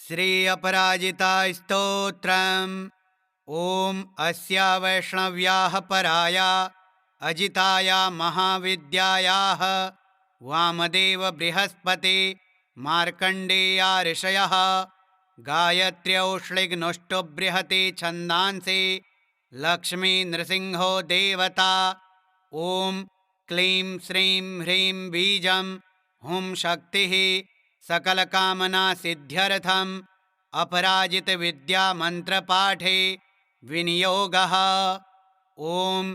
श्री अपराजिताय स्तोत्रम्। ॐ अस्या वैष्णव्याः पराया अजिताया महाविद्यायाः वामदेव बृहस्पति मार्कण्डेया ऋषयः गायत्र्यौष्लिग्नुष्टु बृहति छन्दांसि लक्ष्मी नृसिंहो देवता। ॐ क्लीं श्रीं ह्रीं बीजं हुं शक्तिः सकलकामना सिद्ध्यर्थम् अपराजित विद्या मंत्रपाठे विनियोगः। ॐ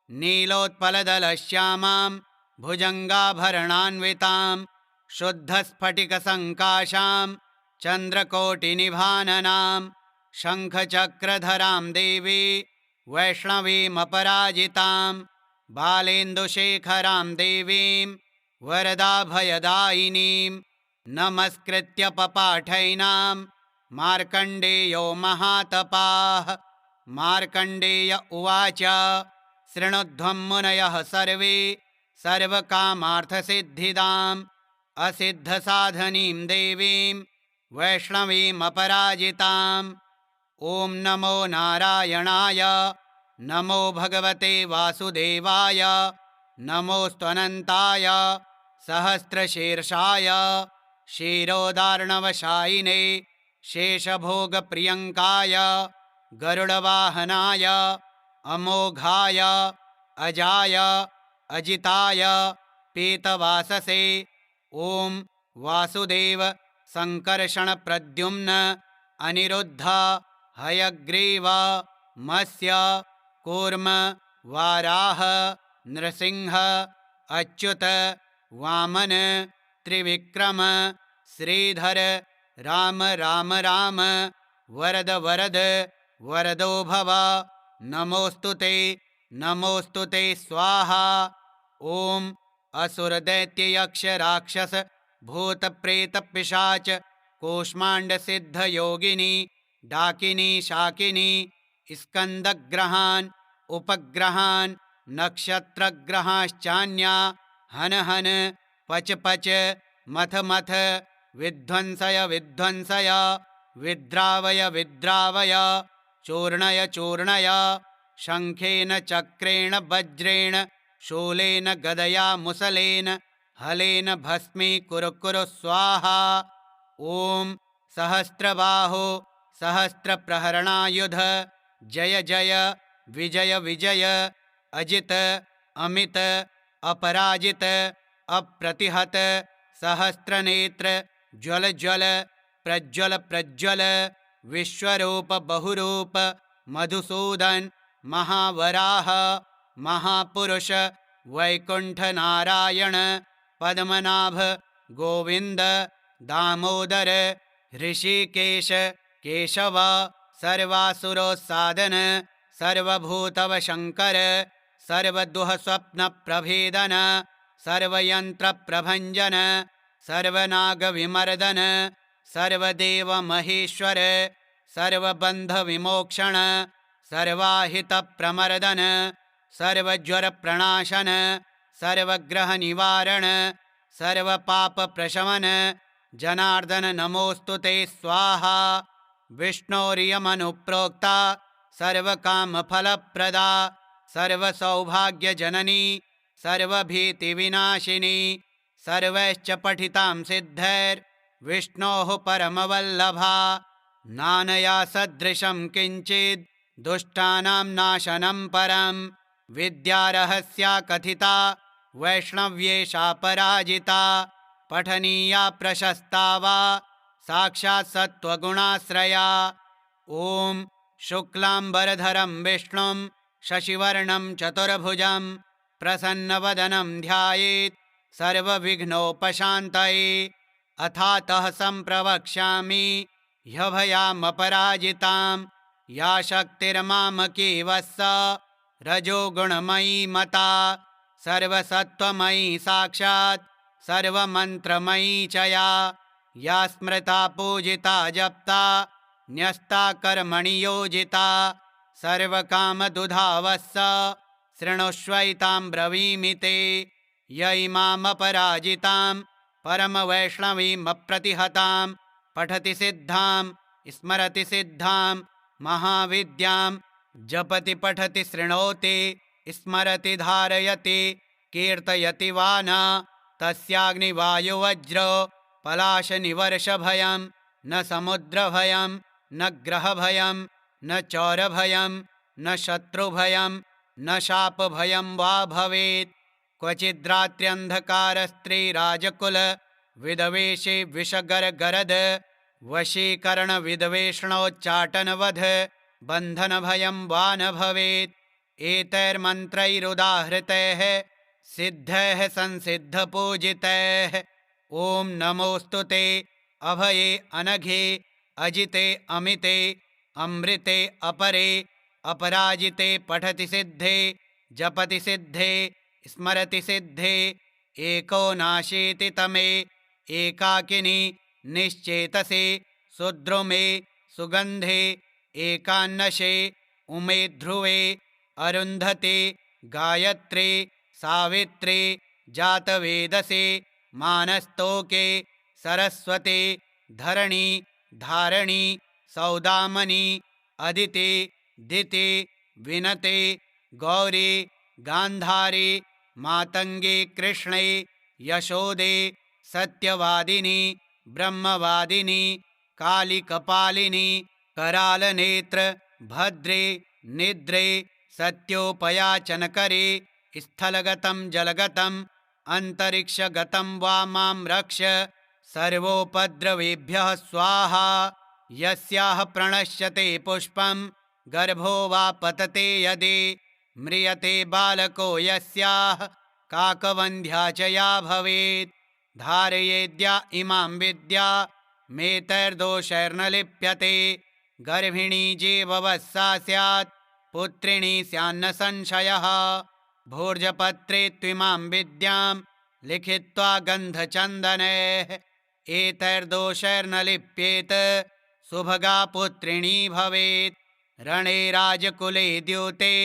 नीलोत्पलदलश्यामां भुजङ्गाभरणान्वितां शुद्धस्फटिकसङ्काशां चन्द्रकोटिनिभाननां शङ्खचक्रधरां देवी वैष्णवीमपराजितां बालेन्दुशेखरां देवीं वरदाभयदायिनीं नमस्कृत्य पपाठैनां मार्कण्डेयो महातपाः। मार्कण्डेय उवाच शृणुध्वं मुनयः सर्वे सर्वकामार्थसिद्धिदाम् असिद्धसाधनीं देवीं वैष्णवीमपराजिताम्। ॐ नमो नारायणाय नमो भगवते वासुदेवाय नमोऽस्त्वनन्ताय सहस्रशीर्षाय क्षीरोदार्णवशायिने शेषभोगप्रियङ्काय गरुडवाहनाय अमोघाय अजाय अजिताय पीतवाससे। ॐ वासुदेव संकर्षण प्रद्युम्न अनिरुद्ध हयग्रीव मत्स्य कूर्म वाराह नृसिंह अच्युत वामन त्रिविक्रम श्रीधर राम राम राम वरद वरद वरदो भव नमोस्तुते नमोस्तुते स्वाहा। ॐ असुरदैत्ययक्ष राक्षस भूत प्रेत पिशाच कूष्माण्ड सिद्ध योगिनी डाकिनी शाकिनी स्कन्दग्रहान् उपग्रहान् नक्षत्रग्रहाश्चान्या हन हन पच पच मथ मथ विध्वंसय विध्वंसय विद्रावय विद्रावय चूर्णय चूर्णय शङ्खेन चक्रेण वज्रेण शूलेन गदया मुसलेन हलेन भस्मीकुरु कुरु स्वाहा। ॐ सहस्रबाहो सहस्रप्रहरणायुध जय जय विजय विजय अजित अमित अपराजित अप्रतिहत सहस्रनेत्र ज्वल ज्वल प्रज्वल प्रज्वल विश्वरूप बहुरूप मधुसूदन महावराह महापुरुष वैकुंठ नारायण पद्मनाभ गोविंद दामोदर ऋषिकेश केशव सर्वासुरोत्सादन सर्वभूतवशङ्कर सर्वदुःस्वप्नप्रभेदन सर्वयन्त्रप्रभञ्जन सर्वनागविमर्दन सर्वदेवमहेश्वर सर्वबन्धविमोक्षण सर्वाहितप्रमर्दन सर्वज्वरप्रणाशन सर्वग्रहनिवारण सर्वपापप्रशमन जनार्दन नमोऽस्तुते स्वाहा। विष्णोरियमनुप्रोक्ता सर्वकामफलप्रदा सर्वसौभाग्यजननी सर्वभीतिविनाशिनी सर्वैश्च पठितां सिद्धैर्विष्णोः परमवल्लभा नानया सदृशं किञ्चित् दुष्टानां नाशनं परं विद्यारहस्या कथिता वैष्णव्येषा पराजिता पठनीया प्रशस्ता वा साक्षात् सत्त्वगुणाश्रया। ॐ शुक्लाम्बरधरं विष्णुं शशिवर्णं चतुर्भुजं प्रसन्नवदनं ध्यायेत् सर्वविघ्नोपशान्तये। अथातः सम्प्रवक्ष्यामि ह्यभयामपराजितां या शक्तिर्मामकी वत्स रजोगुणमयी मता सर्वसत्त्वमयी साक्षात् सर्वमन्त्रमयी च या स्मृता पूजिता जप्ता न्यस्ता कर्मणि योजिता सर्वकामदुधा वत्स शृणुष्वैतां ब्रवीमि ते। य इमामपराजितां परमवैष्णवीमप्रतिहतां पठति सिद्धां स्मरति सिद्धां महाविद्यां जपति पठति शृणोति स्मरति धारयति कीर्तयति वा न तस्याग्निवायुवज्रो पलाशनिवर्षभयं न समुद्रभयं न ग्रहभयं न चौरभयं न शत्रुभयं न शापभयं वा भवेत्। क्वचिद्रात्र्यन्धकारस्त्रीराजकुल विदवेशे विषगरगरद वशीकरणविद्वेषणोच्चाटनवध बन्धनभयं वा न भवेत्। एतैर्मन्त्रैरुदाहृतैः सिद्धैः संसिद्धपूजितैः ॐ नमोऽस्तु ते अभये अनघे अजिते अमिते अमृते अपरे अपराजिते पठति सिद्धे जपति सिद्धे स्मरति सिद्धे एको नाशीति तमे एकाकिनी निश्चेतसे सुद्रुमे सुगन्धे एकान्नशे उमे ध्रुवे अरुन्धते गायत्रे सावित्रे जातवेदसे मानस्तोके सरस्वते धरणी धारणी सौदामनी अदिते दिते विनते गौरी गान्धारी मातंगे कृष्णे यशोदे सत्यवादिनी ब्रह्मवादिनी काली कपालिनी करालनेत्र भद्रे निद्रे सत्योपयाचनकरे स्थलगतं जलगतं अंतरिक्षगतं वा मां रक्ष सर्वोपद्रवेभ्यः स्वाहा। यस्याः प्रणश्यते पुष्पं गर्भो वा पतते यदि म्रियते बालको यस्याः काकवन्ध्या च या भवेत्। धारयेद्या इमां विद्या मेतैर्दोषैर्न लिप्यते गर्भिणी जीववत्सा स्यात् पुत्रिणी स्यान्न संशयः। भूर्जपत्रे त्विमां विद्यां लिखित्वा गन्धचन्दनैः एतैर्दोषैर्न लिप्येत सुभगा पुत्रिणी भवेत्। रणे राजकुले द्यूते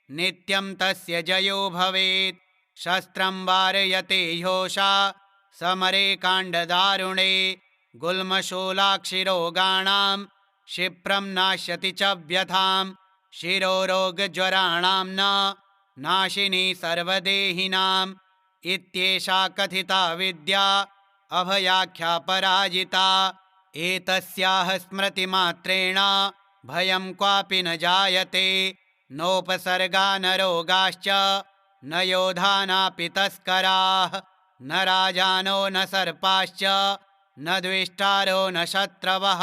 नित्यं तस्य जयो भवेत्। शस्त्रं वारयते ह्योषा समरे काण्डदारुणे गुल्मशूलाक्षिरोगाणां क्षिप्रं नाश्यति च व्यथां शिरोरोगज्वराणां न नाशिनी सर्वदेहिनाम्। इत्येषा कथिता विद्या अभयाख्या पराजिता एतस्याः स्मृतिमात्रेण भयं क्वापि न जायते नोपसर्गा न रोगाश्च न योधानापि तस्कराः न राजानो न सर्पाश्च न द्वेष्टारो न शत्रवः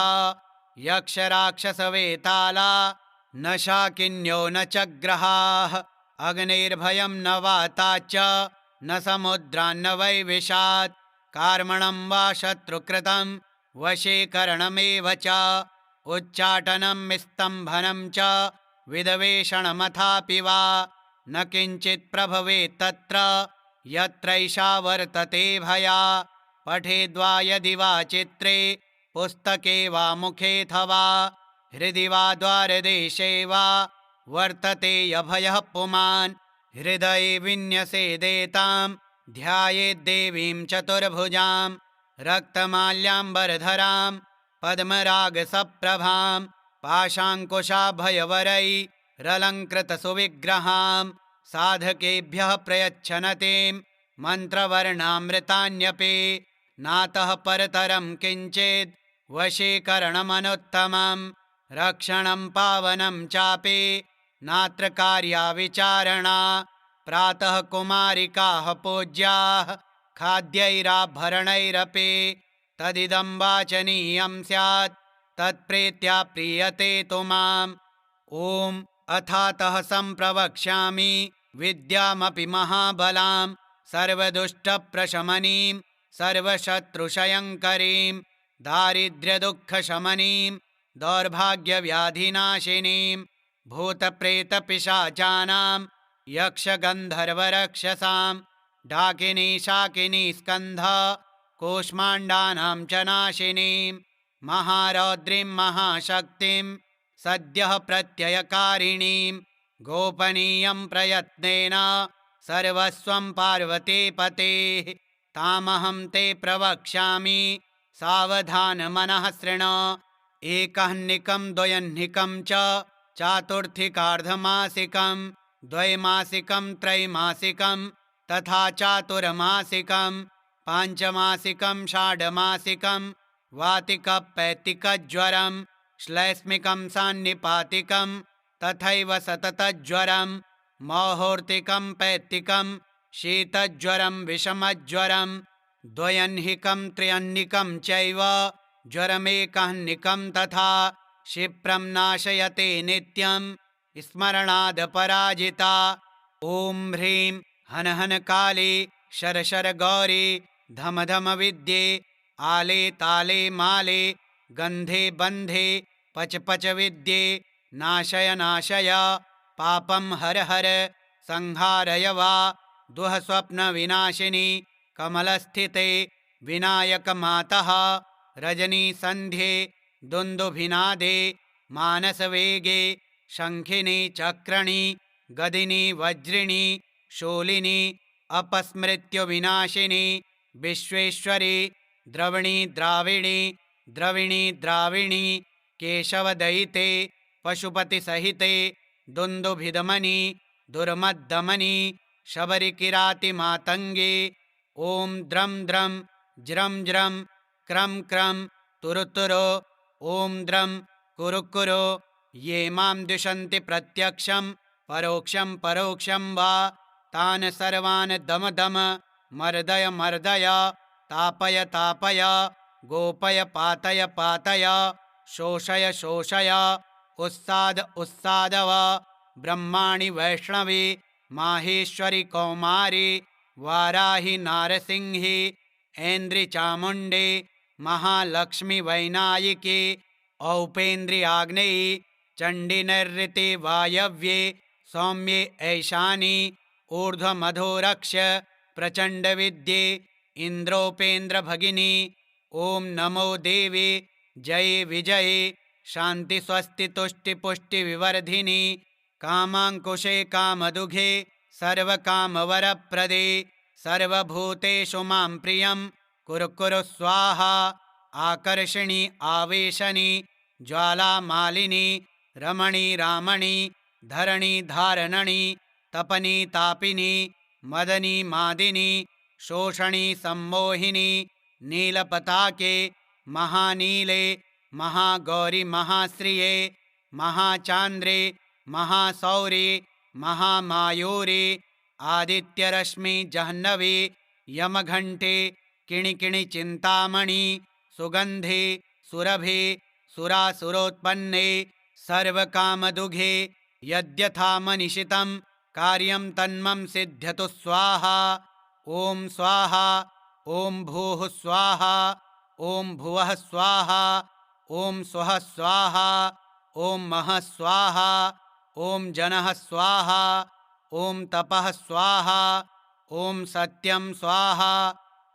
यक्षराक्षसवेताला न शाकिन्यो न च ग्रहाः अग्निर्भयं न वाताच्च न समुद्रान्न वैविशात् कार्मणं वा शत्रुकृतं वशीकरणमेव च उच्चाटनं स्तम्भनं च विदवेषणमथापि वा न किञ्चित् प्रभवेत् तत्र यत्रैषा वर्तते भया। पठेद्वा यदि वा चित्रे पुस्तके वा मुखेऽथवा हृदि वा द्वारदेशे वा वर्तते यभयः पुमान् हृदये विन्यसेदेतां ध्यायेद्देवीं चतुर्भुजां रक्तमाल्याम्बरधरां पद्मरागसप्रभां पाशाङ्कुशाभयवरैरलङ्कृतसुविग्रहां साधकेभ्यः प्रयच्छनतीं मन्त्रवर्णामृतान्यपि नातः परतरं किञ्चिद् वशीकरणमनुत्तमं रक्षणं पावनं चापि नात्र कार्या विचारणा। प्रातः कुमारिकाः पूज्याः खाद्यैराभरणैरपि तदिदं वाचनीयं स्यात् तत्प्रीत्या प्रीयते तु माम्। ॐ अथातः सम्प्रवक्ष्यामि विद्यामपि महाबलां सर्वदुष्टप्रशमनीं सर्वशत्रुक्षयङ्करीं दारिद्र्यदुःखशमनीं दौर्भाग्यव्याधिनाशिनीं भूतप्रेतपिशाचानां यक्षगन्धर्वरक्षसां डाकिनी शाकिनी स्कन्ध कूष्माण्डानां च नाशिनीं महारौद्रीं महाशक्तिं सद्यः प्रत्ययकारिणीं गोपनीयं प्रयत्नेन सर्वस्वं पार्वतीपतेः तामहं ते प्रवक्ष्यामि सावधानमनः शृणु। एकह्निकं द्वयह्निकं च चातुर्थिकार्धमासिकं द्वैमासिकं त्रैमासिकं तथा चातुर्मासिकं पाञ्चमासिकं षाड्मासिकं वातिकपैत्तिकज्वरं श्लैष्मिकं सान्निपातिकं तथैव सततज्वरं मौहूर्तिकं पैत्तिकं शीतज्वरं विषमज्वरं द्वयह्निकं त्र्यह्निकं चैव ज्वरमेकह्निकं तथा क्षिप्रं नाशयते नित्यं स्मरणादपराजिता। ॐ ह्रीं हन हन काली शर शर गौरी धम धम विद्ये आले ताले माले गन्धे बन्धे पच पच विद्ये नाशय नाशय पापं हर हर संहारय वा दुः स्वप्नविनाशिनी कमलस्थिते विनायकमातः रजनीसन्ध्ये दुन्दुभिनादे मानसवेगे शङ्खिनी चक्रणि गदिनी वज्रिणी शूलिनी अपस्मृत्युविनाशिनी विश्वेश्वरी द्रविणी द्राविणी द्रविणी द्राविणी केशवदयिते पशुपतिसहिते दुन्दुभिदमनी दुर्मद्दमनी शबरिकिरातिमातङ्गे ॐ द्रं द्रं ज्रं ज्रं क्रं क्रं तुरुतुरो ॐ द्रं कुरु कुरु। ये मां द्विषन्ति प्रत्यक्षं परोक्षं परोक्षं वा तान् सर्वान् दम दम मर्दय मर्दय तापय तापय गोपय पातय पातय शोषय शोषय उत्साद उत्सादव। ब्रह्माणि वैष्णवी माहेश्वरि कौमारी वाराहि नारसिंही ऐन्द्रि चामुण्डे महालक्ष्मी वैनायिकी औपेन्द्रियाग्नेयी चण्डी नैऋति वायव्ये सौम्ये ऐशानी ऊर्ध्वमधोरक्ष प्रचण्डविद्ये इन्द्रोपेन्द्रभगिनी। ॐ नमो देवी जये विजये शान्ति स्वस्ति तुष्टि पुष्टि विवर्धिनी कामाङ्कुशे कामदुघे सर्वकामवरप्रदे सर्वभूतेषु मां प्रियं कुरु कुरु स्वाहा। आकर्षिणी आवेशनी ज्वालामालिनी रमणी रामणी धरणी धारणणी तपनी तापिनी मदनी मादिनी शोषणी सम्मोहिनी नीलपताके महानीले महागौरी महाश्रिये महाचान्द्रे महासौरे महामायूरे आदित्यरश्मि जह्नवी यमघण्टे किणिकिणि चिन्तामणि सुगन्धे सुरभे सुरासुरोत्पन्ने सर्वकामदुघे यद्यथा मनीषितं कार्यं तन्मम सिद्ध्यतु स्वाहा। ॐ स्वाहा ॐ भूः स्वाहा ॐ भुवः स्वाहा ॐ स्वः स्वाहा ॐ महः स्वाहा ॐ जनः स्वाहा ॐ तपः स्वाहा ॐ सत्यं स्वाहा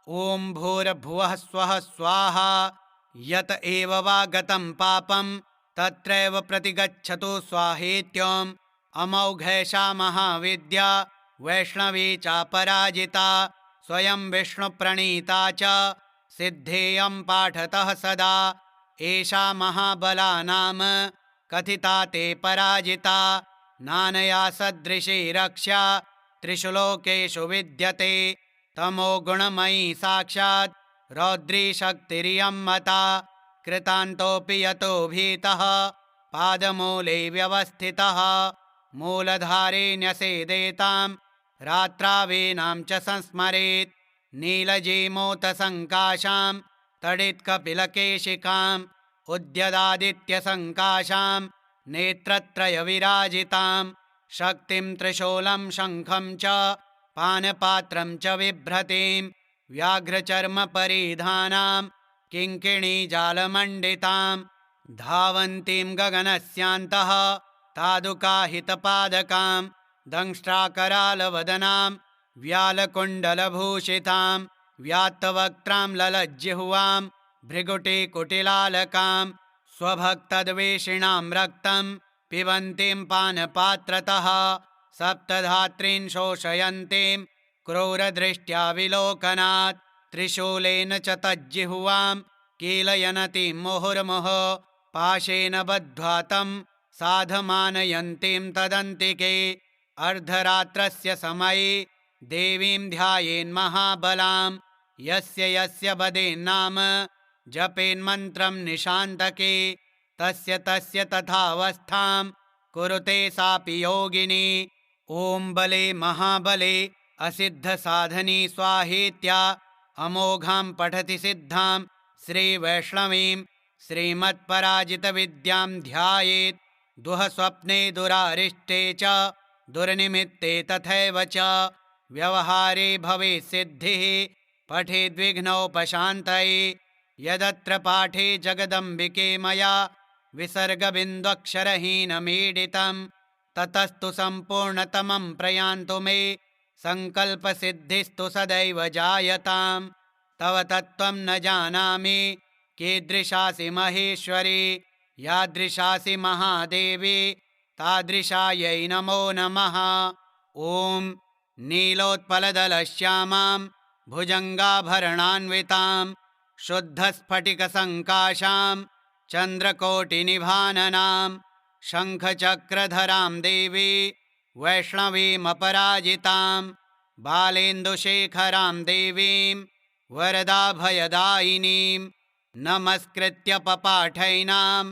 ॐ भूर्भुवः स्वः स्वाहा। यत एव वा गतं पापं तत्रैव प्रतिगच्छतु स्वाहेत्यम् अमौघैषा महाविद्या वैष्णवी चापराजिता स्वयं विष्णुप्रणीता च सिद्धेयं पाठतः सदा एषा महाबला नाम कथिता ते पराजिता नानया सदृशी रक्षा त्रिषु लोकेषु विद्यते तमो गुणमयी साक्षात् रौद्री शक्तिरियं मता कृतान्तोऽपि यतो भीतः पादमूले व्यवस्थितः मूलधारे न्यसेदेतां रात्रावीनां च संस्मरेत् नीलजीमूतसङ्काशां तडित्कपिलकेशिकाम् उद्यदादित्यसङ्काशां नेत्रत्रयविराजितां शक्तिं त्रिशूलं शङ्खं च पानपात्रं च बिभ्रतीं व्याघ्रचर्मपरिधानां किङ्किणीजालमण्डितां धावन्तीं गगनस्यान्तः तादुकाहितपादकां दंष्ट्राकरालवदनां व्यालकुण्डलभूषितां व्यात्तवक्त्रां ललज्जिह्वां भृगुटिकुटिलालकां स्वभक्तद्वेषिणां रक्तं पिबन्तीं पानपात्रतः सप्तधात्रीन् शोषयन्तीं क्रूरदृष्ट्या विलोकनात् त्रिशूलेन च तज्जिह्वां कीलयनतीं मुहुर्मुहुः पाशेन बद्ध्वा तं साधमानयन्तीं तदन्तिके अर्धरात्रस्य समये देवीं ध्यायेन्महाबलां यस्य यस्य वदेन्नाम जपेन्मन्त्रं निशान्तके तस्य तस्य तथावस्थां कुरुते सापि योगिनी। ॐ बले महाबले असिद्धसाधनी स्वाहेत्या अमोघां पठति सिद्धां श्रीवैष्णवीं श्रीमत्पराजितविद्यां ध्यायेत् दुःस्वप्ने दुरारिष्टे च दुर्निमित्ते तथैव च व्यवहारे भवेत् सिद्धिः पठेद्विघ्नोपशान्तये। यदत्र पाठे जगदम्बिके मया विसर्गबिन्दुक्षरहीनमीडितं ततस्तु सम्पूर्णतमं प्रयान्तु मे सङ्कल्पसिद्धिस्तु सदैव जायतां। तव तत्त्वं न जानामि कीदृशासि महेश्वरी यादृशासि महादेवी तादृशायै नमो नमः। ॐ नीलोत्पलदलश्यामां भुजङ्गाभरणान्वितां शुद्धस्फटिकसङ्काशां चन्द्रकोटिनिभाननां शङ्खचक्रधरां देवी वैष्णवीमपराजितां बालेन्दुशेखरां देवीं वरदाभयदायिनीं नमस्कृत्य पपाठैनां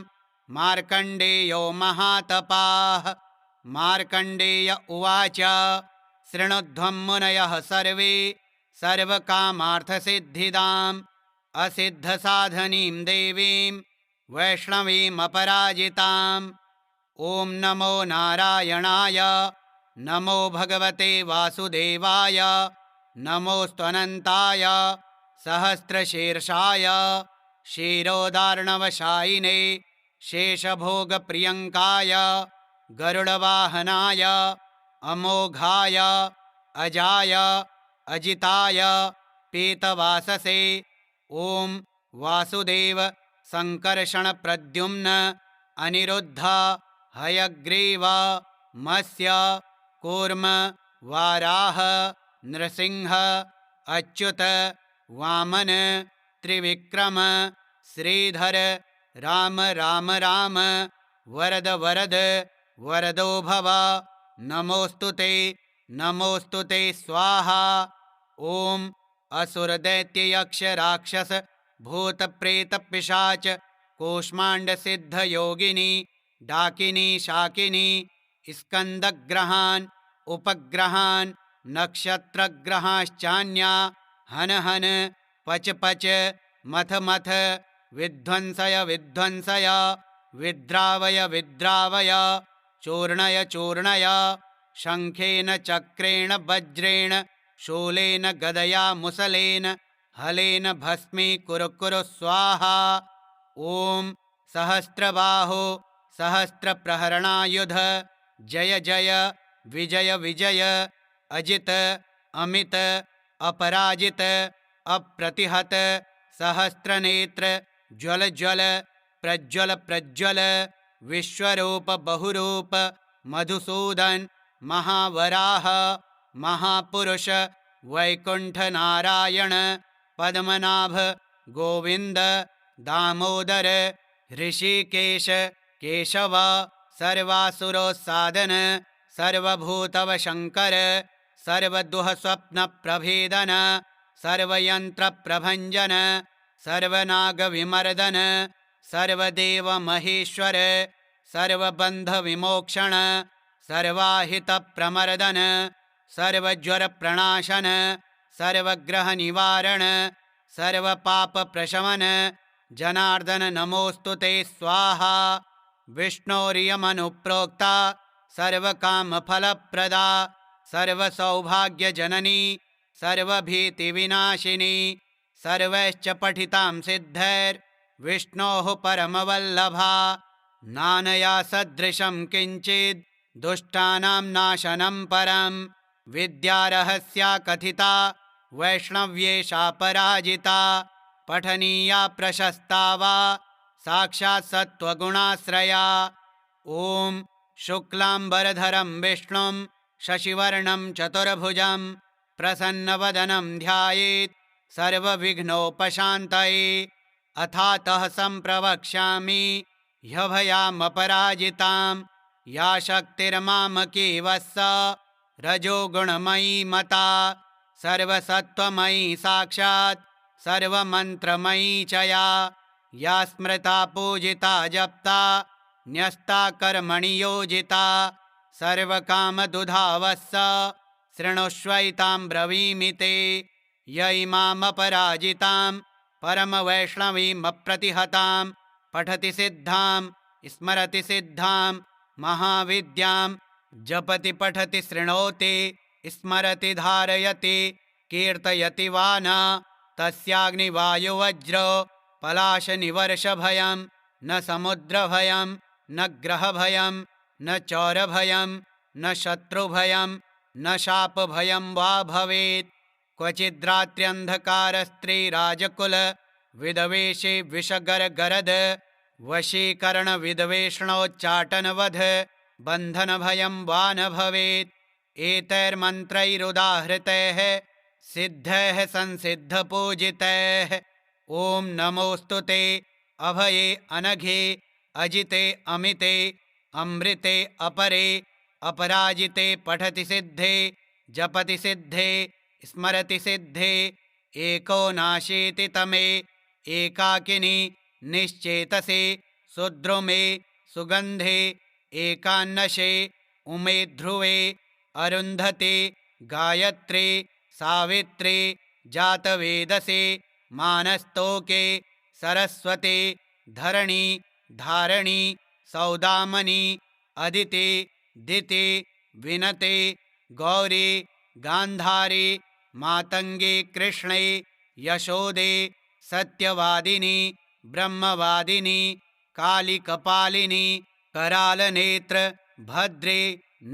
मार्कण्डेयो महातपाः। मार्कण्डेय उवाच शृणुध्वं मुनयः सर्वे सर्वकामार्थसिद्धिदाम् असिद्धसाधनीं देवीं वैष्णवीमपराजिताम्। ॐ नमो नारायणाय नमो भगवते वासुदेवाय नमोऽस्त्वनन्ताय सहस्रशीर्षाय क्षीरोदार्णवशायिने शेषभोगप्रियङ्काय गरुडवाहनाय अमोघाय अजाय अजिताय पीतवाससे। ॐ वासुदेव सङ्कर्षणप्रद्युम्न अनिरुद्ध हयग्रीव मत्स्य कूर्म वाराह नृसिंह अच्युत वामन त्रिविक्रम श्रीधर राम राम राम वरद वरद वरदो भव नमोस्तुते नमोस्तुते स्वाहा। ॐ असुरदैत्ययक्षराक्षस भूतप्रेतपिशाच कूष्माण्डसिद्धयोगिनी डाकिनी शाकिनी स्कन्दग्रहान् उपग्रहान् नक्षत्रग्रहाश्चान्या हन हन पच पच मथ मथ विध्वंसय विध्वंसय विद्रावय विद्रावय चूर्णय चूर्णय शङ्खेन चक्रेण वज्रेण शूलेन गदया मुसलेन हलेन भस्मी कुरु कुरु स्वाहा। ॐ सहस्रबाहो सहस्रप्रहरणायुध जय जय विजय विजय अजित अमित अपराजित अप्रतिहत सहस्रनेत्र ज्वल ज्वल प्रज्वल प्रज्वल विश्वरूप बहुरूप मधुसूदन महावराह महापुरुष वैकुंठ नारायण पद्मनाभ गोविंद दामोदर ऋषिकेश केशव सर्वासुरोत्सादन सर्वभूतवशङ्कर सर्वदुःस्वप्नप्रभेदन सर्वयन्त्रप्रभञ्जन सर्वनागविमर्दन सर्वदेवमहेश्वर सर्वबन्धविमोक्षण सर्वाहितप्रमर्दन सर्वज्वरप्रणाशन सर्वग्रहनिवारण सर्वपापप्रशमन जनार्दन नमोऽस्तुते स्वाहा। विष्णोरियमनुप्रोक्ता सर्वकामफलप्रदा सर्वसौभाग्यजननी सर्वभीतिविनाशिनी सर्वैश्च पठितां सिद्धैर्विष्णोः परमवल्लभा नानया सदृशं किञ्चित् दुष्टानां नाशनं परं विद्यारहस्या कथिता वैष्णव्येषा पराजिता पठनीया प्रशस्ता वा साक्षात् सत्त्वगुणाश्रया। ॐ शुक्लाम्बरधरं विष्णुं शशिवर्णं चतुर्भुजं प्रसन्नवदनं ध्यायेत् सर्वविघ्नोपशान्तये। अथातः सम्प्रवक्ष्यामि ह्यभयामपराजितां या शक्तिर्मामकी वत्स रजोगुणमयी मता सर्वसत्त्वमयी साक्षात् सर्वमन्त्रमयी च या स्मृता पूजिता जप्ता न्यस्ता कर्मणि योजिता सर्वकामदुधा वत्स शृणुष्वैतां ब्रवीमि ते य इमामपराजितां परमवैष्णवीमप्रतिहतां पठति सिद्धां स्मरति सिद्धां महाविद्यां जपति पठति शृणोति स्मरति धारयति कीर्तयति वा न तस्याग्निवायुवज्रो पलाशनिवर्षभयं न समुद्रभयं न ग्रहभयं न चौरभयं न शत्रुभयं न शापभयं वा भवेत्। क्वचिद्रात्र्यन्धकारस्त्रीराजकुल विदवेशे विषगरगरद वशीकरणविद्वेषणोच्चाटनवध बन्धनभयं वा न भवेत्। एतैर्मन्त्रैरुदाहृतैः सिद्धैः संसिद्धपूजितैः ॐ नमोऽस्तु ते अभये अनघे अजिते अमिते अमृते अपरे अपराजिते पठति सिद्धे जपति सिद्धे स्मरति सिद्धे एको नाशीति तमे एकाकिनी निश्चेतसे सुद्रुमे सुगन्धे एकान्नशे उमे ध्रुवे अरुन्धते गायत्रे सावित्रे जातवेदसे मानस्तोके सरस्वते धरणी धारणी सौदामनी अदिते दिते विनते गौरी गान्धारी मातंगे कृष्णे यशोदे सत्यवादिनी ब्रह्मवादिनी काली कपालिनी करालनेत्र भद्रे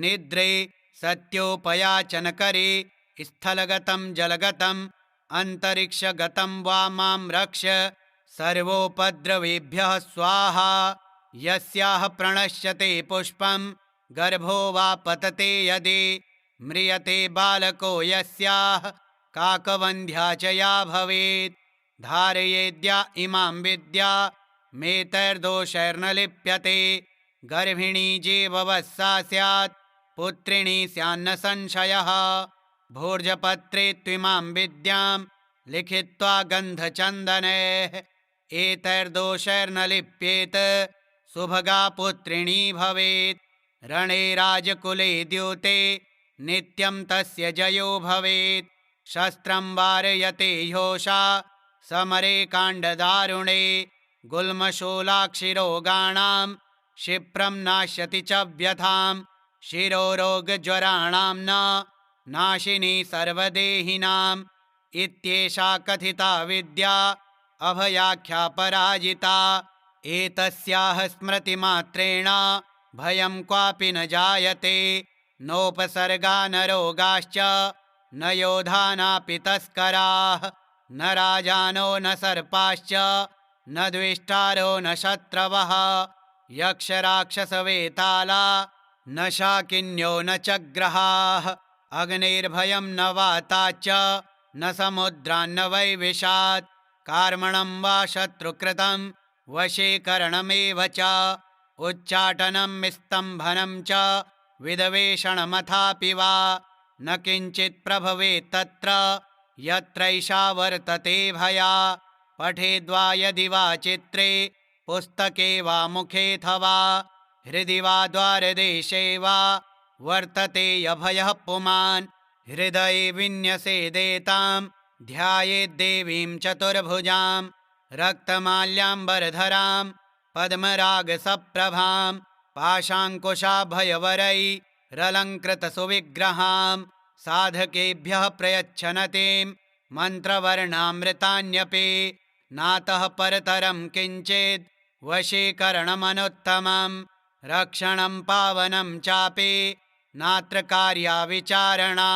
निद्रे सत्योपयाचनकरे स्थलगतं जलगतं अंतरिक्षगतं वा मां रक्ष सर्वोपद्रवेभ्यः स्वाहा। यस्याः प्रणश्यते पुष्पं गर्भो वा पतते यदि म्रियते बालको यस्याः काकवन्ध्या च या भवेत्। धारयेद्या इमां विद्या मेतैर्दोषैर्न लिप्यते गर्भिणी जीववत्सा स्यात् पुत्रिणी स्यान्न संशयः। भोर्जपत्रे त्विमां विद्यां लिखित्वा गन्धचन्दनैः एतैर्दोषैर्न लिप्येत सुभगा पुत्रिणी भवेत्। रणे राजकुले द्यूते नित्यं तस्य जयो भवेत्। शस्त्रं वारयते ह्योषा समरे काण्डदारुणे गुल्मशूलाक्षिरोगाणां क्षिप्रं नाश्यति च व्यथां शिरोरोगज्वराणां न नाशिनी सर्वदेहिनाम् इत्येषा कथिता विद्या अभयाख्या पराजिता। एतस्याः स्मृतिमात्रेण भयं क्वापि न जायते नोपसर्गा न रोगाश्च न योधानापि तस्कराः न राजानो न सर्पाश्च न द्वेष्टारो न शत्रवः यक्षराक्षसवेताला न शाकिन्यो न च ग्रहाः अग्निर्भयं न वाताच्च न समुद्रान्न वै विशात् कार्मणं वा शत्रुकृतं वशीकरणमेव च उच्चाटनं स्तम्भनं च विद्वेषणमथापि वा न किञ्चित् प्रभवेत् तत्र यत्रैषा वर्तते भया। पठेद्वा यदि वा चित्रे पुस्तके वा मुखेऽथवा हृदि वा द्वारदेशे वा वर्तते यभयः पुमान् हृदये विन्यसेदेतां ध्यायेद्देवीं चतुर्भुजां रक्तमाल्याम्बरधरां पद्मरागसप्रभां पाशाङ्कुशाभयवरैरलङ्कृतसुविग्रहां साधकेभ्यः प्रयच्छनतीं मन्त्रवर्णामृतान्यपि नातः परतरं किञ्चिद् वशीकरणमनुत्तमं रक्षणं पावनं चापि नात्र कार्या विचारणा।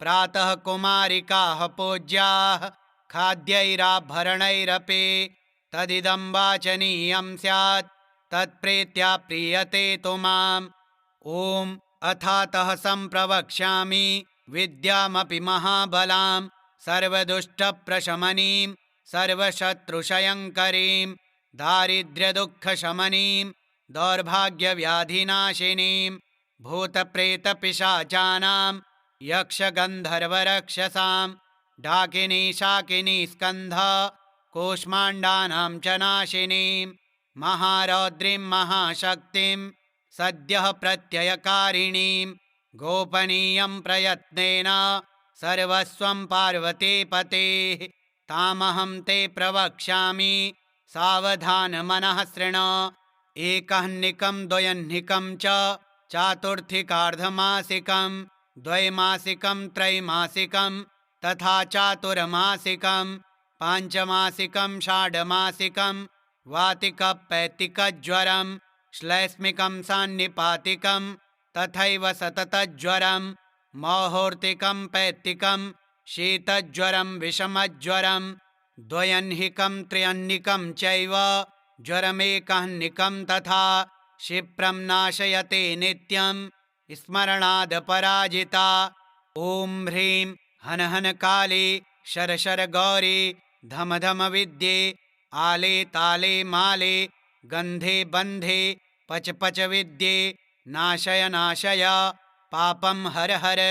प्रातः कुमारिकाः पूज्याः खाद्यैराभरणैरपि तदिदं वाचनीयं स्यात् तत्प्रीत्या प्रीयते तु माम्। ॐ अथातः सम्प्रवक्ष्यामि विद्यामपि महाबलां सर्वदुष्टप्रशमनीं सर्वशत्रुशयङ्करीं दारिद्र्यदुःखशमनीं दौर्भाग्यव्याधिनाशिनीं भूतप्रेतपिशाचानां यक्षगन्धर्वरक्षसां डाकिनी शाकिनी स्कन्ध कूष्माण्डानां च नाशिनीं महारौद्रीं महाशक्तिं सद्यः प्रत्ययकारिणीं गोपनीयं प्रयत्नेन सर्वस्वं पार्वतीपतेः तामहं ते प्रवक्ष्यामि सावधानमनः शृण एकह्निकं द्वयह्निकं च चातुर्थिकार्धमासिकं द्वैमासिकं त्रैमासिकं तथा चातुर्मासिकं पाञ्चमासिकं षाड्मासिकं वातिकपैतिकज्वरं श्लैष्मिकं सान्निपातिकं तथैव सततज्वरं मौहूर्तिकं पैत्तिकं शीतज्वरं विषमज्वरं द्वयह्निकं त्र्यह्निकं चैव ज्वरमेकह्निकं तथा क्षिप्रं नाशयते नित्यं स्मरणादपराजिता ॐ ह्रीं हन हन काली शर शर गौरी धम धम विद्ये आले ताले माले गन्धे बन्धे पच पच विद्ये नाशय नाशय पापं हर हर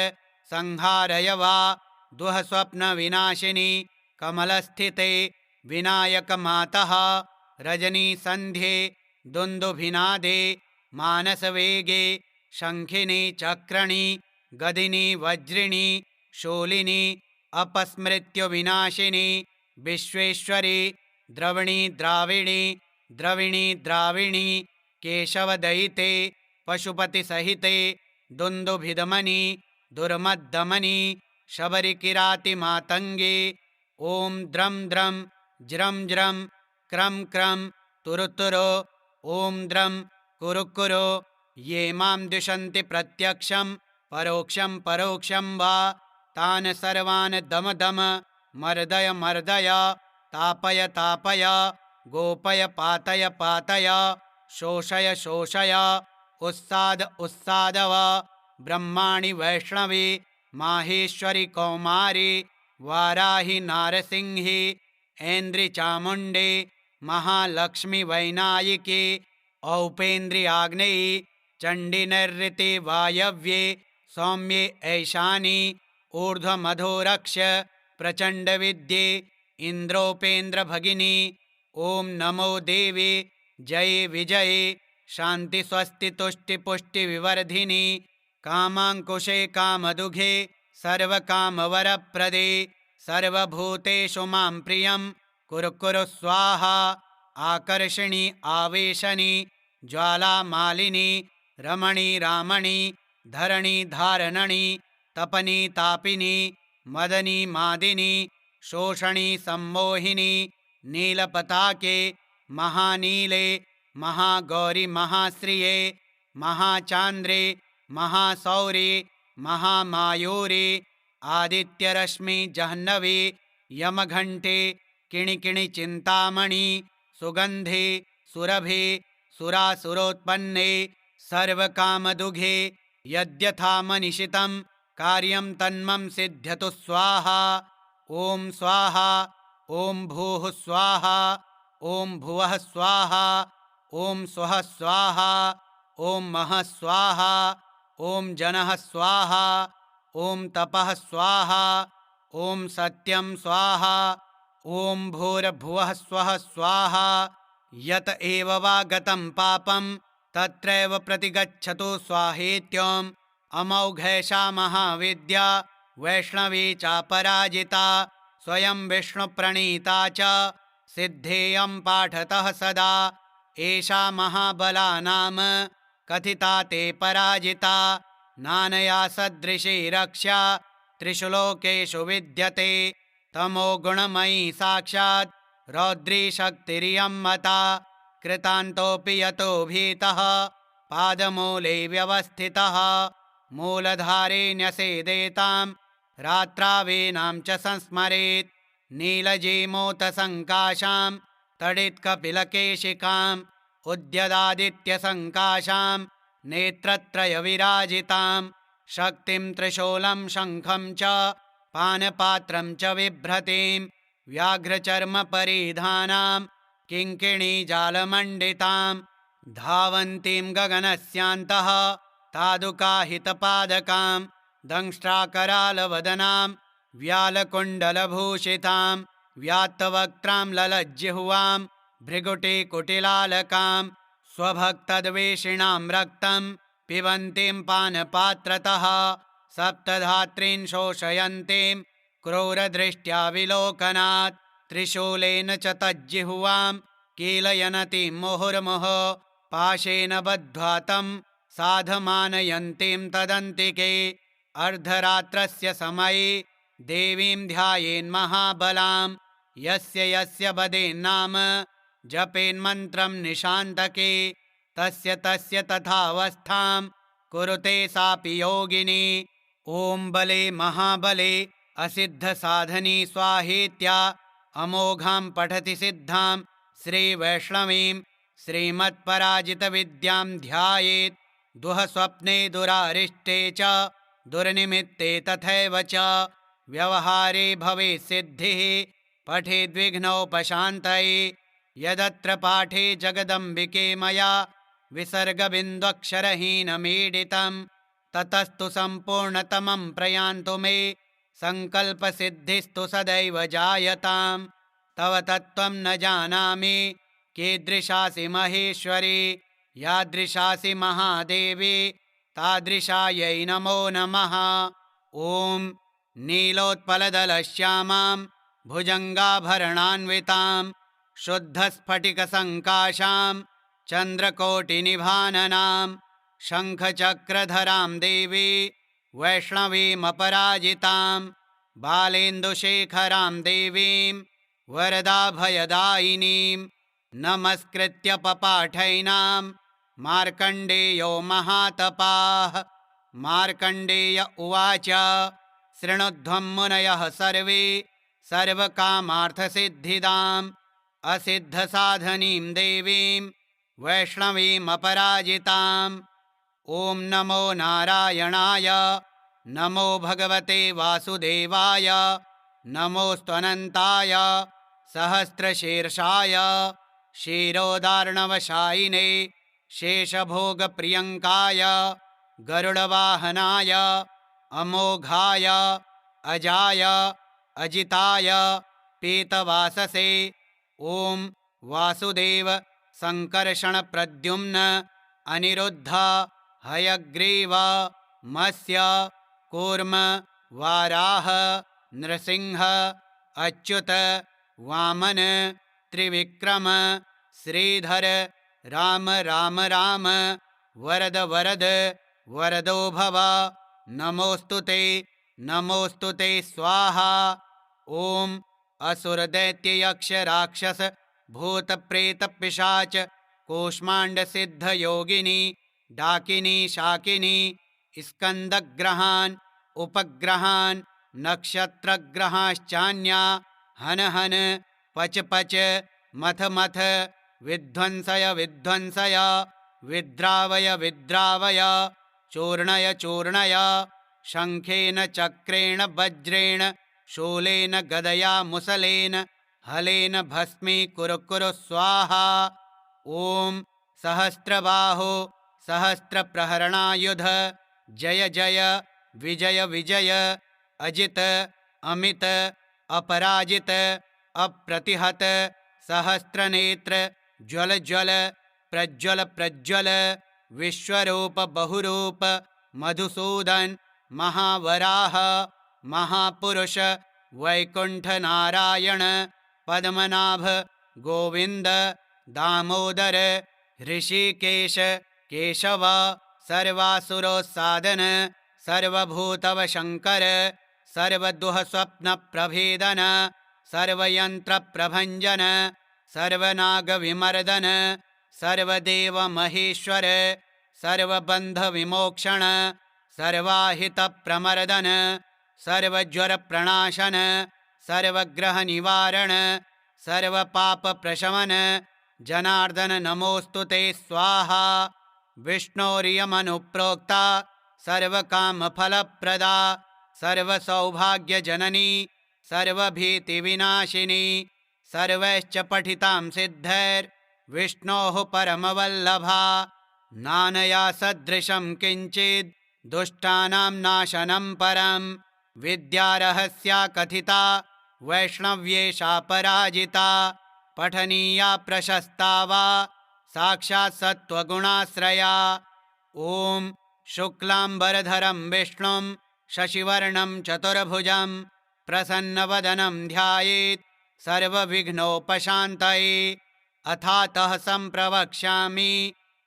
संहारय वा दुह स्वप्न विनाशिनी कमलस्थिते विनायक मातः रजनी संध्ये दुन्दुभिनादे मानसवेगे शङ्खिनी चक्रणी गदिनी वज्रिणी शूलिनी अपस्मृत्य विनाशिनी विश्वेश्वरी द्रवणी द्राविणी द्रविणी द्राविणी केशवदयिते पशुपतिसहिते दुन्दुभिदमनी दुर्मद्दमनी शबरिकिरातिमातङ्गे ॐ द्रं द्रं ज्रं ज्रं क्रं क्रं तुरुतुरो ॐ द्रं कुरु कुरु ये मां द्विषन्ति प्रत्यक्षं परोक्षं परोक्षं वा तान् सर्वान् दम दम मर्दय मर्दय तापय तापय गोपय पातय पातय शोषय शोषय उस्साद उस्सादव ब्रह्माणि वैष्णवी माहेश्वरि कौमारी वाराहि नारसिंहि ऐन्द्रि चामुण्डे महालक्ष्मी वैनायिकी औपेन्द्रियाग्नेयी चण्डी नैऋति वायव्ये सौम्ये ऐशानी ऊर्ध्वमधोरक्ष प्रचण्डविद्ये इन्द्रोपेन्द्रभगिनी ॐ नमो देवी जये विजये शान्ति स्वस्ति तुष्टि पुष्टि विवर्धिनी कामाङ्कुशे कामदुघे सर्वकामवरप्रदे सर्वभूतेषु मां प्रियं कुरु कुरु स्वाहा आकर्षिणी आवेशनी ज्वालामालिनी रमणी रामणी धरणी धारणणी तपनी तापिनी मदनी मादिनी शोषणी सम्मोहिनी नीलपताके महानीले महागौरी महाश्रिये महाचान्द्रे महासौरे महामायूरे आदित्यरश्मि जह्नवी यमघण्टे किणिकिणि चिन्तामणि सुगन्धे सुरभे सुरासुरोत्पन्ने सर्वकामदुघे यद्यथा मनिषितं कार्यं तन्मम सिद्ध्यतु स्वाहा ॐ स्वाहा ॐ भूः स्वाहा ॐ भुवः स्वाहा ॐ स्वः स्वाहा ॐ महः स्वाहा ॐ जनः स्वाहा ॐ तपः स्वाहा ॐ सत्यं स्वाहा ॐ भूर्भुवः स्वः स्वाहा यत एव वा गतं पापं तत्रैव प्रतिगच्छतु स्वाहेत्यम् अमौघैषा महाविद्या वैष्णवी चापराजिता स्वयं विष्णुप्रणीता च सिद्धेयं पाठतः सदा एषा महाबला नाम कथिता ते पराजिता नानया सदृशी रक्षा त्रिषु लोकेषु विद्यते तमो गुणमयी साक्षात् रौद्री शक्तिरियं मता कृतान्तोऽपि यतो भीतः पादमूले व्यवस्थितः मूलधारे न्यसेदेतां रात्रावीनां च संस्मरेत् नीलजीमूतसङ्काशां तडित्कपिलकेशिकाम् उद्यदादित्यसङ्काशां नेत्रत्रयविराजितां शक्तिं त्रिशूलं शङ्खं च पानपात्रं च बिभ्रतीं व्याघ्रचर्मपरिधानां किङ्किणीजालमण्डितां धावन्तीं गगनस्यान्तः तादुकाहितपादकां दंष्ट्राकरालवदनां व्यालकुण्डलभूषितां व्यात्तवक्त्रां ललज्जिह्वां भृगुटिकुटिलालकां स्वभक्तद्वेषिणां रक्तं पिबन्तीं पानपात्रतः सप्तधात्रीन् शोषयन्तीं क्रूरदृष्ट्या विलोकनात् त्रिशूलेन च तज्जिह्वां कीलयनतीं मुहुर्मुहुः पाशेन बद्ध्वा तं साधमानयन्तीं तदन्तिके अर्धरात्रस्य समये देवीं ध्यायेन्महाबलां यस्य यस्य वदेन्नाम जपेन्मन्त्रं निशान्तके तस्य तस्य तथावस्थां कुरुते सापि योगिनी। ॐ बले महाबले असिद्धसाधनी स्वाहेत्या अमोघां पठति सिद्धां श्रीवैष्णवीं श्रीमत्पराजितविद्यां ध्यायेत् दुःस्वप्ने दुरारिष्टे च दुर्निमित्ते तथैव च व्यवहारे भवेत् सिद्धिः पठेद्विघ्नोपशान्तये यदत्र पाठे जगदम्बिके मया विसर्गबिन्दुक्षरहीनमीडितं ततस्तु सम्पूर्णतमं प्रयान्तु मे सङ्कल्पसिद्धिस्तु सदैव जायतां। तव तत्त्वं न जानामि कीदृशासि महेश्वरी यादृशासि महादेवी तादृशायै नमो नमः। ॐ नीलोत्पलदलश्यामां भुजङ्गाभरणान्वितां शुद्धस्फटिकसङ्काशां चन्द्रकोटिनिभाननां शङ्खचक्रधरां देवी वैष्णवीमपराजितां बालेन्दुशेखरां देवीं वरदाभयदायिनीं नमस्कृत्य पपाठैनां मार्कण्डेयो महातपाः। मार्कण्डेय उवाच शृणुध्वं मुनयः सर्वे सर्वकामार्थसिद्धिदाम् असिद्धसाधनीं देवीं वैष्णवीमपराजिताम्। ॐ नमो नारायणाय नमो भगवते वासुदेवाय नमोऽस्त्वनन्ताय सहस्रशीर्षाय क्षीरोदार्णवशायिने शेषभोगप्रियङ्काय गरुडवाहनाय अमोघाय अजाय अजिताय पीतवाससे। ॐ वासुदेव सङ्कर्षणप्रद्युम्न अनिरुद्ध हयग्रीव मत्स्य कूर्म वाराह नृसिंह अच्युत वामन त्रिविक्रम श्रीधर राम राम राम वरद वरद वरदो भव नमोस्तुते नमोस्तुते स्वाहा। ॐ असुरदैत्ययक्षराक्षस भूतप्रेतपिशाच कूष्माण्डसिद्धयोगिनी डाकिनी शाकिनी स्कन्दग्रहान् उपग्रहान् नक्षत्रग्रहाश्चान्या हन हन पच पच मथ मथ विध्वंसय विध्वंसय विद्रावय विद्रावय चूर्णय चूर्णय शङ्खेन चक्रेण वज्रेण शूलेन गदया मुसलेन हलेन भस्मी कुरु कुरु स्वाहा। ॐ सहस्रबाहो सहस्रप्रहरणायुध जय जय विजय विजय अजित अमित अपराजित अप्रतिहत सहस्रनेत्र ज्वल ज्वल प्रज्वल प्रज्वल विश्वरूप बहुरूप मधुसूदन महावराह महापुरुष वैकुंठ नारायण पद्मनाभ गोविंद दामोदर ऋषिकेश केशव सर्वासुरोत्सादन सर्वभूतवशङ्कर सर्वदुःस्वप्नप्रभेदन सर्वयन्त्रप्रभञ्जन सर्वनागविमर्दन सर्वदेवमहेश्वर सर्वबन्धविमोक्षण सर्वाहितप्रमर्दन सर्वज्वरप्रणाशन सर्वग्रहनिवारण सर्वपापप्रशमन जनार्दन नमोऽस्तुते स्वाहा। विष्णोरियमनुप्रोक्ता सर्वकामफलप्रदा सर्वसौभाग्यजननी सर्वभीतिविनाशिनी सर्वैश्च पठितां सिद्धैर्विष्णोः परमवल्लभा नानया सदृशं किञ्चित् दुष्टानां नाशनं परं विद्यारहस्या कथिता वैष्णव्येषा पराजिता पठनीया प्रशस्ता वा साक्षात् सत्त्वगुणाश्रया। ॐ शुक्लाम्बरधरं विष्णुं शशिवर्णं चतुर्भुजं प्रसन्नवदनं ध्यायेत् सर्वविघ्नोपशान्तये। अथातः सम्प्रवक्ष्यामि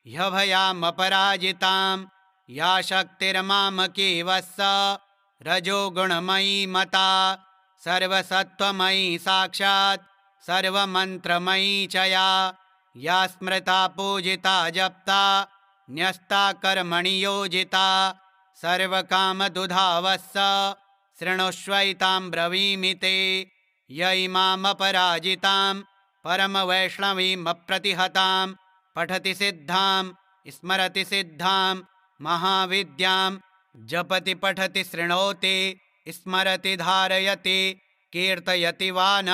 ह्यभयामपराजितां या शक्तिर्मामकी वत्स रजोगुणमयी मता सर्वसत्त्वमयी साक्षात् सर्वमन्त्रमयी च या स्मृता पूजिता जप्ता न्यस्ता कर्मणि योजिता सर्वकामदुधा वत्स शृणुष्वैतां ब्रवीमि ते। य इमामपराजितां परमवैष्णवीमप्रतिहतां पठति सिद्धां स्मरति सिद्धां महाविद्यां जपति पठति शृणोति स्मरति धारयति कीर्तयति वा न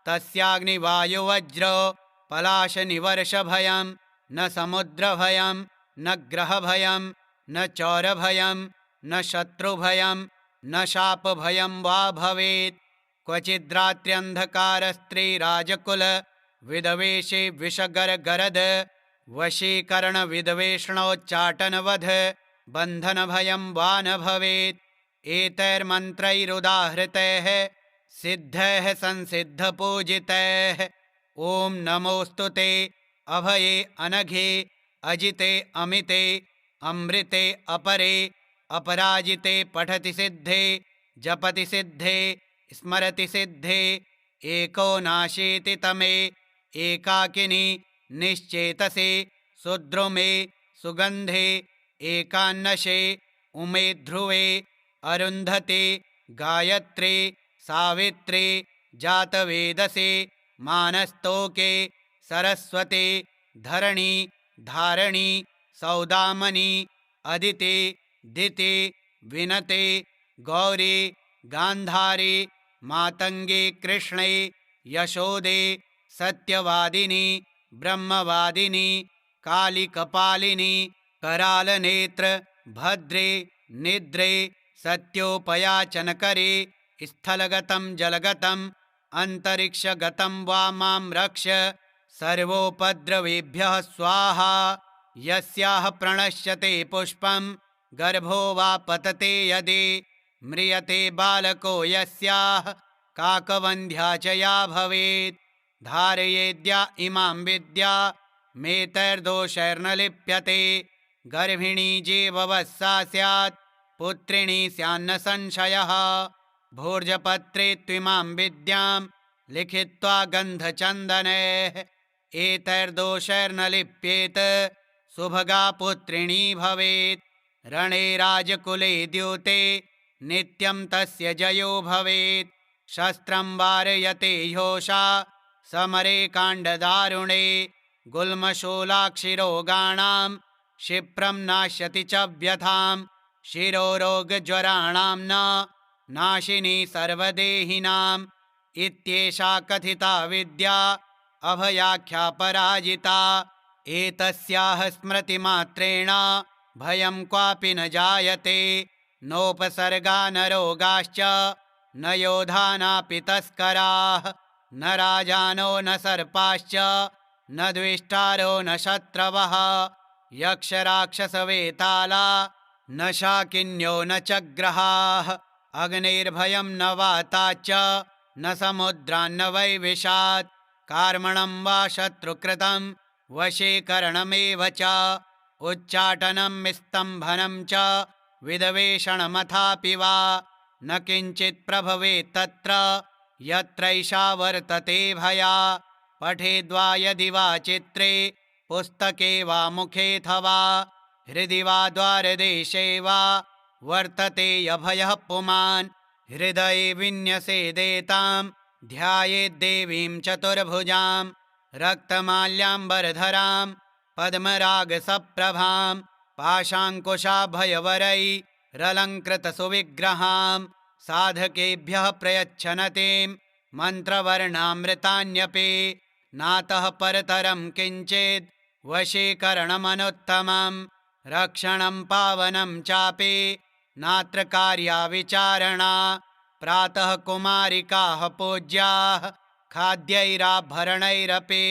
तस्याग्निवायुवज्रो पलाशनिवर्षभयं न समुद्रभयं न ग्रहभयं न चौरभयं न शत्रुभयं न शापभयं वा भवेत्। क्वचिद्रात्र्यन्धकारस्त्रीराजकुलविदवेशे विषगरगरद वशीकरणविद्वेषणोच्चाटनवध बन्धनभयं वा न भवेत्। एतैर्मन्त्रैरुदाहृतैः सिद्धैः संसिद्धपूजितैः ॐ नमोऽस्तु ते अभये अनघे अजिते अमिते अमृते अपरे अपराजिते पठति सिद्धे जपति सिद्धे स्मरति सिद्धे एको नाशीति तमे एकाकिनी निश्चेतसे सुद्रुमे सुगन्धे एकान्नशे उमे ध्रुवे अरुन्धते गायत्रे सावित्रे जातवेदसे मानस्तोके सरस्वते धरणी धारणी सौदामनी अदिते दिते विनते गौरी गान्धारी मातंगे कृष्णे यशोदे सत्यवादिनी ब्रह्मवादिनी काली कपालिनी करालनेत्र भद्रे निद्रे सत्योपयाचनकरे स्थलगतं जलगतं अंतरिक्षगतं वा मां रक्ष सर्वोपद्रवेभ्यः स्वाहा। यस्याः प्रणश्यते पुष्पं गर्भो वा पतते यदि म्रियते बालको यस्याः काकवन्ध्या च या भवेत्। धारयेद्या इमां विद्या मेतैर्दोषैर्न लिप्यते गर्भिणी जीववत्सा स्यात् पुत्रिणी स्यान्न संशयः। भोर्जपत्रे त्विमां विद्यां लिखित्वा गन्धचन्दनैः एतैर्दोषैर्न लिप्येत सुभगा पुत्रिणी भवेत्। रणे राजकुले द्यूते नित्यं तस्य जयो भवेत्। शस्त्रं वारयते ह्योषा समरे काण्डदारुणे गुल्मशूलाक्षिरोगाणां क्षिप्रं नाश्यति च व्यथां शिरोरोगज्वराणां न नाशिनी सर्वदेहिनां। इत्येषा कथिता विद्या अभयाख्या पराजिता एतस्याः स्मृतिमात्रेण भयं क्वापि न जायते नोपसर्गा न रोगाश्च न योधानापि तस्कराः न राजानो न सर्पाश्च न द्वेष्टारो न शत्रवः यक्षराक्षसवेताला न शाकिन्यो न च ग्रहाः अग्निर्भयं न वाताच्च न समुद्रान्न वैविशात् कार्मणं वा शत्रुकृतं वशीकरणमेव च उच्चाटनं स्तम्भनं च विद्वेषणमथापि वा न किञ्चित् प्रभवेत् तत्र यत्रैषा वर्तते भया। पठेद्वा यदि वा चित्रे पुस्तके वा मुखेऽथवा हृदि वा द्वारदेशे वा वर्तते यभयः पुमान् हृदये विन्यसेदेतां ध्यायेद्देवीं चतुर्भुजां रक्तमाल्याम्बरधरां पद्मरागसप्रभां पाशाङ्कुशाभयवरैरलङ्कृतसुविग्रहां साधकेभ्यः प्रयच्छनतीं मन्त्रवर्णामृतान्यपि नातः परतरं किञ्चिद् वशीकरणमनुत्तमं रक्षणं पावनं चापि नात्र कार्या विचारणा प्रातः कुमारिकाः पूज्याः खाद्यैराभरणैरपि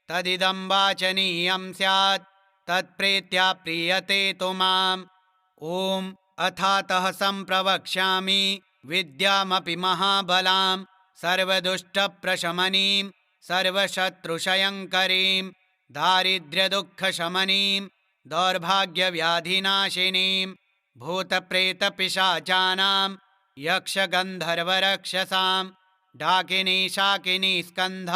तदिदं वाचनीयं स्यात् तत्प्रीत्या प्रीयते तु माम्। ॐ अथातः सम्प्रवक्ष्यामि विद्यामपि महाबलां सर्वदुष्टप्रशमनीं सर्वशत्रुक्षयङ्करीं दारिद्र्यदुःखशमनीं दौर्भाग्यव्याधिनाशिनीं भूतप्रेतपिशाचानां यक्षगन्धर्वरक्षसां डाकिनी शाकिनी स्कन्ध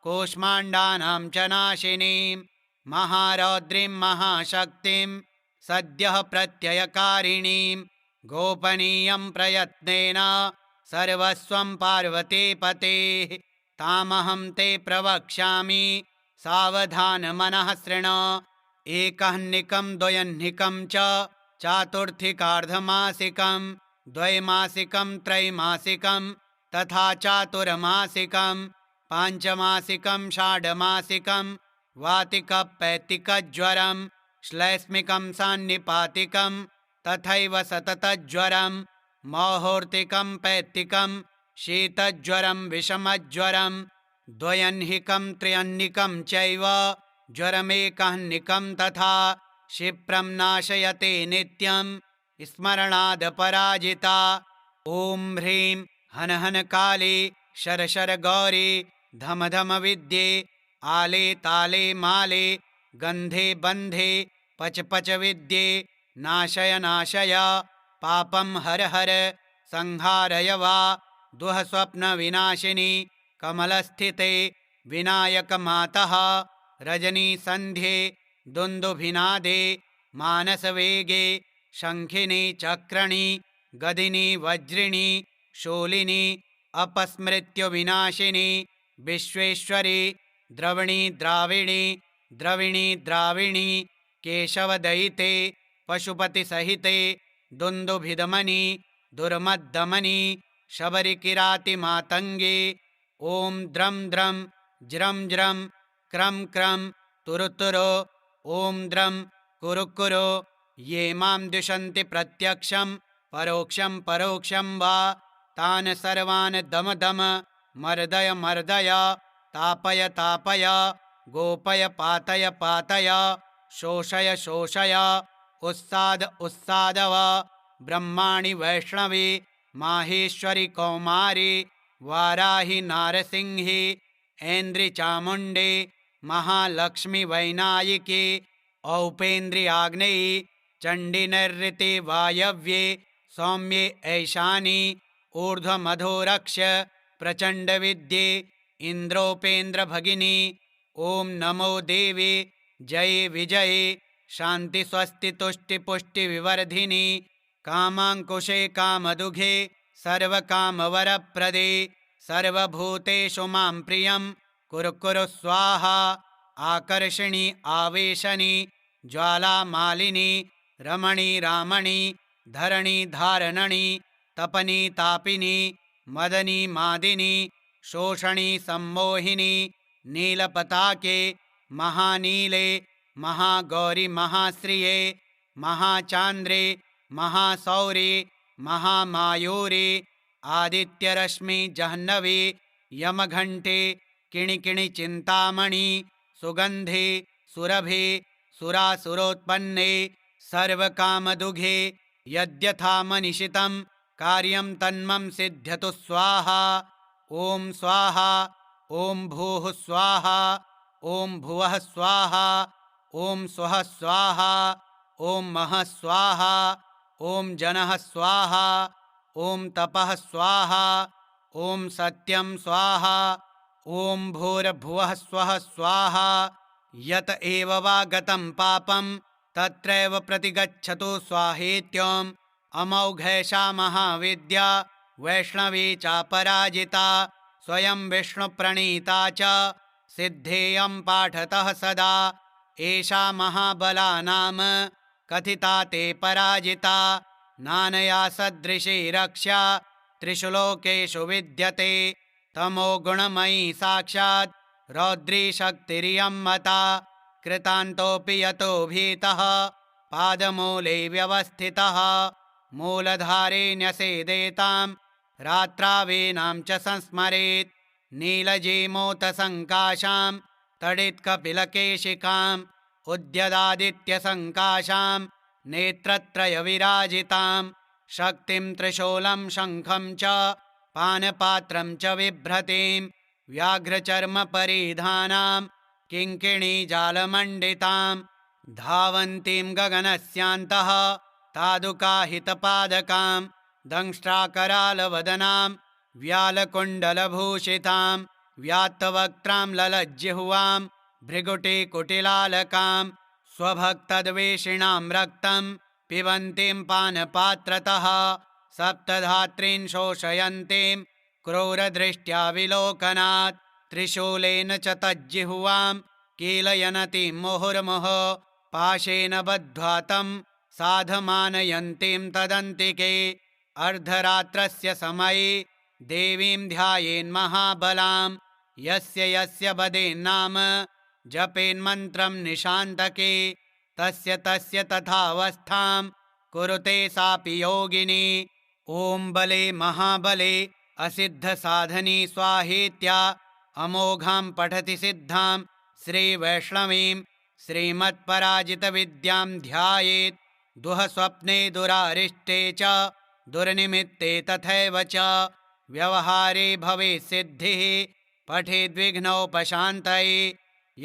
कूष्माण्डानां च नाशिनीं महारौद्रीं महाशक्तिं सद्यः प्रत्ययकारिणीं गोपनीयं प्रयत्नेन सर्वस्वं पार्वतीपतेः तामहं ते प्रवक्ष्यामि सावधानमनः शृणु। एकह्निकं द्वयह्निकं च चातुर्थिकार्धमासिकं द्वैमासिकं त्रैमासिकं तथा चातुर्मासिकं पाञ्चमासिकं षाड्मासिकं वातिकपैतिकज्वरं श्लैष्मिकं सान्निपातिकं तथैव सततज्वरं मौहूर्तिकं पैत्तिकं शीतज्वरं विषमज्वरं द्वयह्निकं त्र्यह्निकं चैव ज्वरमेकह्निकं तथा क्षिप्रं नाशयते नित्यं स्मरणादपराजिता। ॐ ह्रीं हन हन काली शर शर गौरी धम धम विद्ये आले ताले माले गन्धे बन्धे पच पच विद्ये नाशय नाशय पापं हर हर संहारय वा दुह स्वप्न विनाशिनी कमलस्थिते विनायक मातः रजनी संध्ये दुन्दुभिनादे मानसवेगे शंखिनी चक्रणी गदिनी वज्रिणी शूलिनी अपस्मृत्य विनाशिनी विश्वेश्वरी द्रवणी द्राविणी द्रविणी द्राविणी केशवदयिते पशुपतिसहिते दुन्दुभिदमनी दुर्मद्दमनी शबरिकिरातिमातङ्गे ॐ द्रं द्रं ज्रं ज्रं क्रं क्रं तुरुतुरो ॐ द्रं कुरु कुरु ये मां द्विषन्ति प्रत्यक्षं परोक्षं परोक्षं वा तान् सर्वान् दम दम मर्दय मर्दय तापय तापय गोपय पातय पातय शोषय शोषय उत्साद उत्सादव ब्रह्माणि वैष्णवी माहेश्वरी कौमारी वाराहि नारसिंही ऐन्द्रि चामुण्डे महालक्ष्मी वैनायिकी औपेन्द्रियाग्नेयी चण्डी नैऋति वायव्ये सौम्ये ऐशानी ऊर्ध्वमधोरक्ष प्रचण्डविद्ये इन्द्रोपेन्द्रभगिनी ॐ नमो देवी जये विजये शान्ति स्वस्ति तुष्टि पुष्टि विवर्धिनी कामाङ्कुशे कामदुघे सर्वकामवरप्रदे सर्वभूतेषु मां प्रियं कुरु कुरु स्वाहा आकर्षिणी आवेशनी ज्वालामालिनी रमणी रामणी धरणी धारणणी तपनी तापिनी मदनी मादिनी शोषणी सम्मोहिनी नीलपताके महानीले महागौरी महाश्रिये महाचान्द्रे महासौरे महामायूरे आदित्यरश्मि जह्नवी यमघण्टे किणिकिणि चिन्तामणि सुगन्धे सुरभे सुरासुरोत्पन्ने सर्वकामदुघे यद्यथा मनिषितं कार्यं तन्मं सिद्ध्यतु स्वाहा ॐ स्वाहा ॐ भूः स्वाहा ॐ भुवः स्वाहा ॐ स्वः स्वाहा ॐ महः स्वाहा ॐ जनः स्वाहा ॐ तपः स्वाहा ॐ सत्यं स्वाहा ॐ भूर्भुवः स्वः स्वाहा यत एव वा गतं पापं तत्रैव प्रतिगच्छतु स्वाहेत्यम् अमौघैषा महाविद्या वैष्णवी चापराजिता स्वयं विष्णुप्रणीता च सिद्धेयं पाठतः सदा एषा महाबला नाम कथिता ते पराजिता नानया सदृशी रक्ष्या त्रिषु लोकेषु विद्यते तमो गुणमयी साक्षात् रौद्री शक्तिरियं मता कृतान्तोऽपि यतो भीतः पादमूले व्यवस्थितः मूलधारे न्यसेदेतां रात्रावीनां च संस्मरेत् नीलजीमूतसङ्काशां तडित्कपिलकेशिकाम् उद्यदादित्यसङ्काशां नेत्रत्रयविराजितां शक्तिं त्रिशूलं शङ्खं च पानपात्रं च बिभ्रतीं व्याघ्रचर्मपरिधानां किङ्किणीजालमण्डितां धावन्तीं गगनस्यान्तः तादुकाहितपादकां दंष्ट्राकरालवदनां व्यालकुण्डलभूषितां व्यात्तवक्त्रां ललज्जिह्वां भृगुटिकुटिलालकां स्वभक्तद्वेषिणां रक्तं पिबन्तीं पानपात्रतः सप्तधात्रीन् शोषयन्तीं क्रूरदृष्ट्या विलोकनात् त्रिशूलेन च तज्जिह्वां कीलयनतीं मुहुर्मुहुः पाशेन बद्ध्वा तं साधमानयन्तीं तदन्तिके अर्धरात्रस्य समये देवीं ध्यायेन्महाबलां यस्य यस्य वदेन्नाम जपेन्मन्त्रं निशान्तके तस्य तस्य तथावस्थां कुरुते सापि योगिनी ॐ बले महाबले असिद्धसाधनी स्वाहेत्या अमोघां पठति सिद्धां श्रीवैष्णवीं श्रीमत्पराजितविद्यां ध्यायेत् दुःस्वप्ने दुरारिष्टे च दुर्निमित्ते तथैव च व्यवहारे भवेत् सिद्धिः पठेद्विघ्नोपशान्तये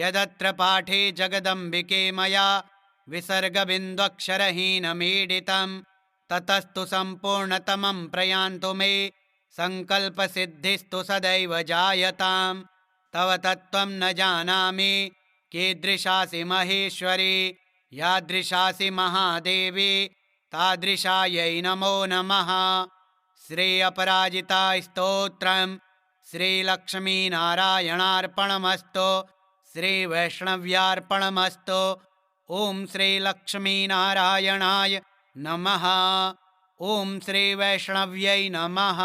यदत्र पाठे जगदम्बिके मया विसर्गबिन्दुक्षरहीनमीडितं ततस्तु सम्पूर्णतमं प्रयान्तु मे सङ्कल्पसिद्धिस्तु सदैव जायतां तव तत्त्वं न जानामि कीदृशासि महेश्वरी यादृशासि महादेवी तादृशायै नमो नमः। श्री अपराजिताय स्तोत्रम् श्रीलक्ष्मीनारायणार्पणमस्तु श्रीवैष्णव्यार्पणमस्तु। ॐ श्रीलक्ष्मीनारायणाय नमः। ॐ श्रीवैष्णव्यै नमः।